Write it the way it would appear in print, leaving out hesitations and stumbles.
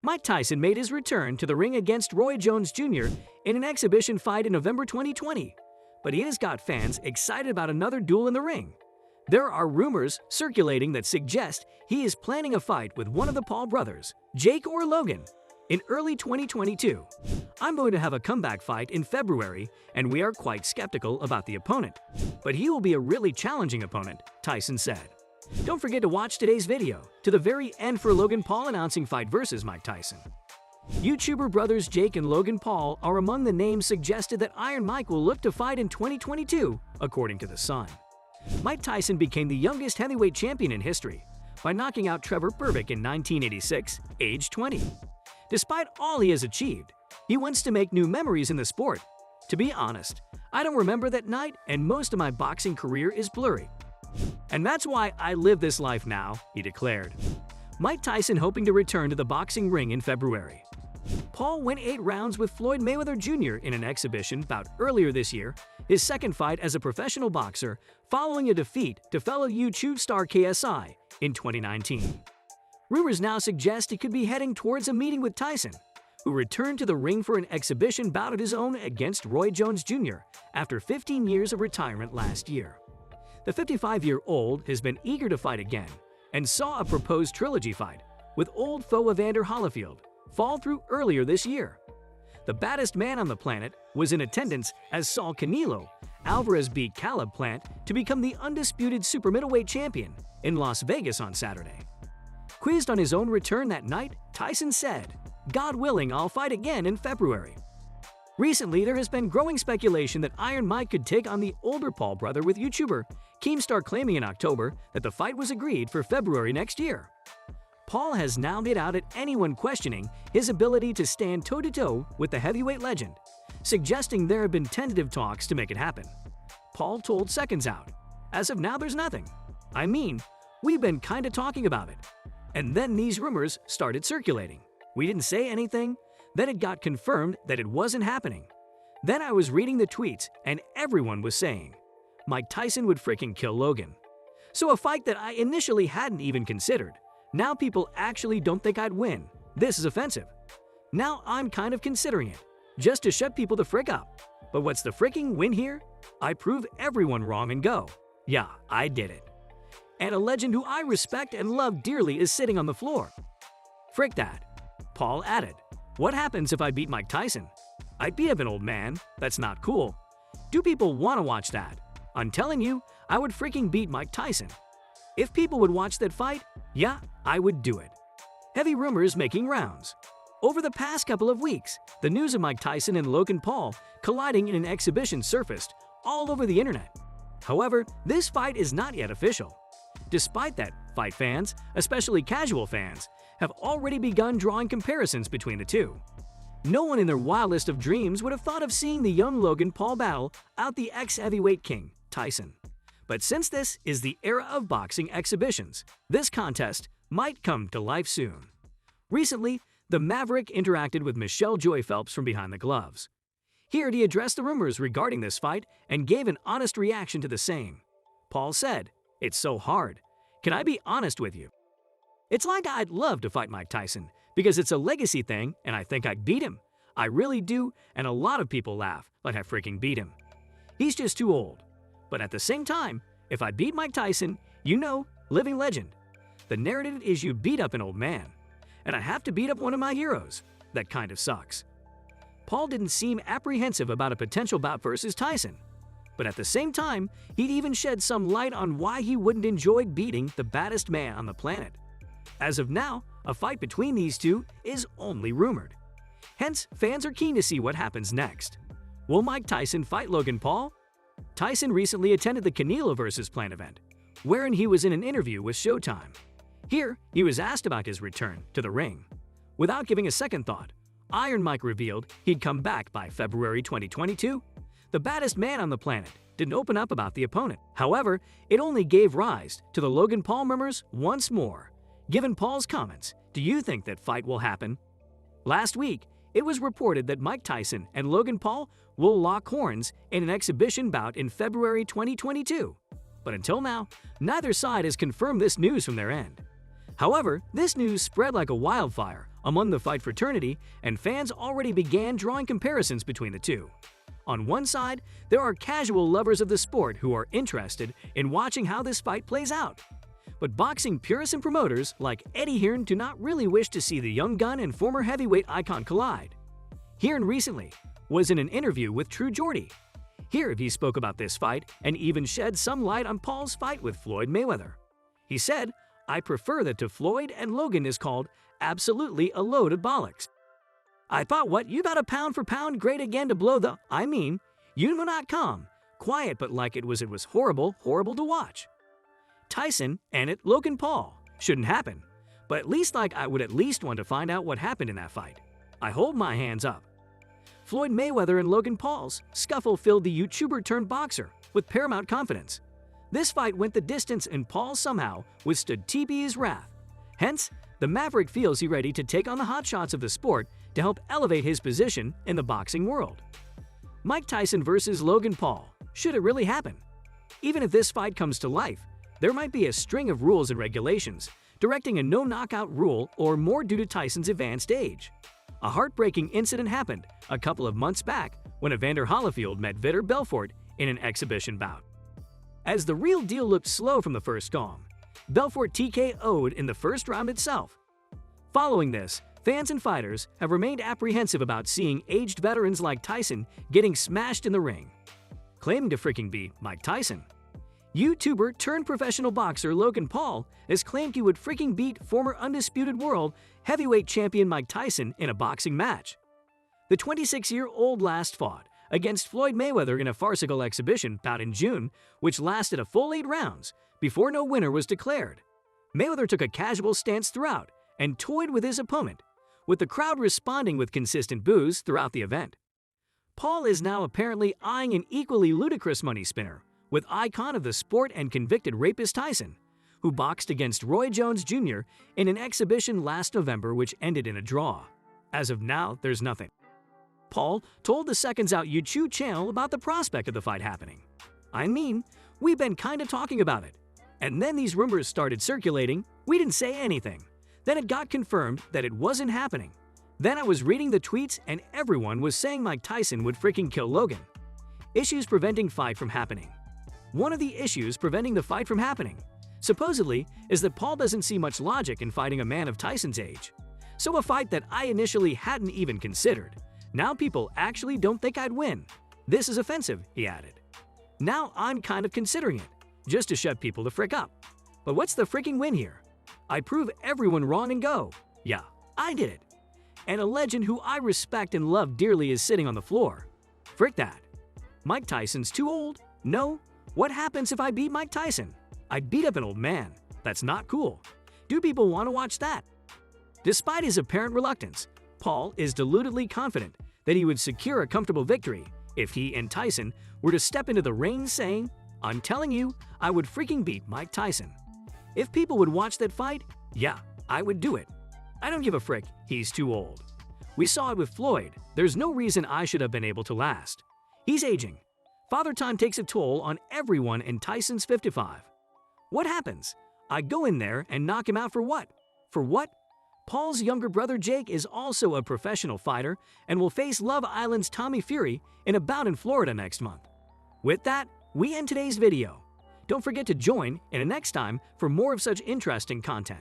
Mike Tyson made his return to the ring against Roy Jones Jr. in an exhibition fight in November 2020, but he has got fans excited about another duel in the ring. There are rumors circulating that suggest he is planning a fight with one of the Paul brothers, Jake or Logan, in early 2022. I'm going to have a comeback fight in February, and we are quite skeptical about the opponent, but he will be a really challenging opponent, Tyson said. Don't forget to watch today's video to the very end for Logan Paul announcing fight versus Mike Tyson. YouTuber brothers Jake and Logan Paul are among the names suggested that Iron Mike will look to fight in 2022, according to The Sun. Mike Tyson became the youngest heavyweight champion in history by knocking out Trevor Berbick in 1986, age 20. Despite all he has achieved, he wants to make new memories in the sport. To be honest, I don't remember that night, and most of my boxing career is blurry. And that's why I live this life now, he declared. Mike Tyson hoping to return to the boxing ring in February. Paul went 8 rounds with Floyd Mayweather Jr. in an exhibition bout earlier this year, his second fight as a professional boxer, following a defeat to fellow YouTube star KSI in 2019. Rumors now suggest he could be heading towards a meeting with Tyson, who returned to the ring for an exhibition bout of his own against Roy Jones Jr. after 15 years of retirement last year. The 55-year-old has been eager to fight again and saw a proposed trilogy fight with old foe Evander Holyfield fall through earlier this year. The baddest man on the planet was in attendance as Saul Canelo Alvarez beat Caleb Plant to become the undisputed super middleweight champion in Las Vegas on Saturday. Quizzed on his own return that night, Tyson said, "God willing, I'll fight again in February." Recently, there has been growing speculation that Iron Mike could take on the older Paul brother, with YouTuber Keemstar claiming in October that the fight was agreed for February next year. Paul has now laid out at anyone questioning his ability to stand toe-to-toe with the heavyweight legend, suggesting there have been tentative talks to make it happen. Paul told Seconds Out, "As of now, there's nothing. I mean, we've been kinda talking about it. And then these rumors started circulating. We didn't say anything. Then it got confirmed that it wasn't happening. Then I was reading the tweets and everyone was saying Mike Tyson would freaking kill Logan. So a fight that I initially hadn't even considered. Now people actually don't think I'd win. This is offensive. Now I'm kind of considering it, just to shut people the frick up. But what's the fricking win here? I prove everyone wrong and go, yeah, I did it. And a legend who I respect and love dearly is sitting on the floor. Frick that." Paul added, "What happens if I beat Mike Tyson? I'd beat up an old man. That's not cool. Do people want to watch that? I'm telling you, I would freaking beat Mike Tyson. If people would watch that fight, yeah, I would do it." Heavy rumors making rounds. Over the past couple of weeks, the news of Mike Tyson and Logan Paul colliding in an exhibition surfaced all over the internet. However, this fight is not yet official. Despite that, fight fans, especially casual fans, have already begun drawing comparisons between the two. No one in their wildest of dreams would have thought of seeing the young Logan Paul battle out the ex-heavyweight king, Tyson. But since this is the era of boxing exhibitions, this contest might come to life soon. Recently, the Maverick interacted with Michelle Joy Phelps from behind the gloves. Here he addressed the rumors regarding this fight and gave an honest reaction to the same. Paul said, "It's so hard. Can I be honest with you? It's like I'd love to fight Mike Tyson because it's a legacy thing and I think I'd beat him. I really do, and a lot of people laugh like I freaking beat him. He's just too old. But at the same time, if I beat Mike Tyson, you know, living legend. The narrative is you beat up an old man. And I have to beat up one of my heroes. That kind of sucks." Paul didn't seem apprehensive about a potential bout versus Tyson. But at the same time, he'd even shed some light on why he wouldn't enjoy beating the baddest man on the planet. As of now, a fight between these two is only rumored. Hence, fans are keen to see what happens next. Will Mike Tyson fight Logan Paul? Tyson recently attended the Canelo vs. Plant event, wherein he was in an interview with Showtime. Here, he was asked about his return to the ring. Without giving a second thought, Iron Mike revealed he'd come back by February 2022. The baddest man on the planet didn't open up about the opponent. However, it only gave rise to the Logan Paul murmurs once more. Given Paul's comments, do you think that fight will happen? Last week, it was reported that Mike Tyson and Logan Paul will lock horns in an exhibition bout in February 2022. But until now, neither side has confirmed this news from their end. However, this news spread like a wildfire among the fight fraternity, and fans already began drawing comparisons between the two. On one side, there are casual lovers of the sport who are interested in watching how this fight plays out. But boxing purists and promoters like Eddie Hearn do not really wish to see the young gun and former heavyweight icon collide. Hearn recently was in an interview with True Geordie. Here he spoke about this fight and even shed some light on Paul's fight with Floyd Mayweather. He said, "I prefer that to Floyd and Logan is called absolutely a load of bollocks. I thought what, you've had a pound for pound great again to blow the, you were not calm, quiet but like it was horrible to watch. Tyson and Logan Paul shouldn't happen, but at least like I would at least want to find out what happened in that fight. I hold my hands up." Floyd Mayweather and Logan Paul's scuffle filled the YouTuber-turned-boxer with paramount confidence. This fight went the distance and Paul somehow withstood TB's wrath. Hence, the Maverick feels he's ready to take on the hotshots of the sport to help elevate his position in the boxing world. Mike Tyson versus Logan Paul. Should it really happen? Even if this fight comes to life, there might be a string of rules and regulations directing a no-knockout rule or more due to Tyson's advanced age. A heartbreaking incident happened a couple of months back when Evander Holyfield met Vitor Belfort in an exhibition bout. As the real deal looked slow from the first gong, Belfort TKO'd in the first round itself. Following this, fans and fighters have remained apprehensive about seeing aged veterans like Tyson getting smashed in the ring. Claiming to freaking beat Mike Tyson, YouTuber turned professional boxer Logan Paul has claimed he would freaking beat former undisputed world heavyweight champion Mike Tyson in a boxing match. The 26-year-old last fought against Floyd Mayweather in a farcical exhibition bout in June, which lasted a full 8 rounds before no winner was declared. Mayweather took a casual stance throughout and toyed with his opponent, with the crowd responding with consistent boos throughout the event. Paul is now apparently eyeing an equally ludicrous money spinner with icon of the sport and convicted rapist Tyson, who boxed against Roy Jones Jr. in an exhibition last November which ended in a draw. As of now, there's nothing. Paul told the Seconds Out YouTube channel about the prospect of the fight happening. We've been kinda talking about it. And then these rumors started circulating, we didn't say anything. Then it got confirmed that it wasn't happening. Then I was reading the tweets and everyone was saying Mike Tyson would freaking kill Logan. Issues preventing fight from happening. One of the issues preventing the fight from happening, supposedly, is that Paul doesn't see much logic in fighting a man of Tyson's age. So a fight that I initially hadn't even considered. Now people actually don't think I'd win. This is offensive, he added. Now I'm kind of considering it, just to shut people the frick up. But what's the freaking win here? I prove everyone wrong and go, yeah, I did it. And a legend who I respect and love dearly is sitting on the floor. Frick that. Mike Tyson's too old? No. What happens if I beat Mike Tyson? I'd beat up an old man. That's not cool. Do people want to watch that? Despite his apparent reluctance, Paul is deludedly confident that he would secure a comfortable victory if he and Tyson were to step into the ring saying, "I'm telling you, I would freaking beat Mike Tyson." If people would watch that fight, yeah, I would do it. I don't give a frick, he's too old. We saw it with Floyd. There's no reason I should have been able to last. He's aging. Father Time takes a toll on everyone and Tyson's 55. What happens? I go in there and knock him out for what? For what? Paul's younger brother Jake is also a professional fighter and will face Love Island's Tommy Fury in a bout in Florida next month. With that, we end today's video. Don't forget to join in the next time for more of such interesting content.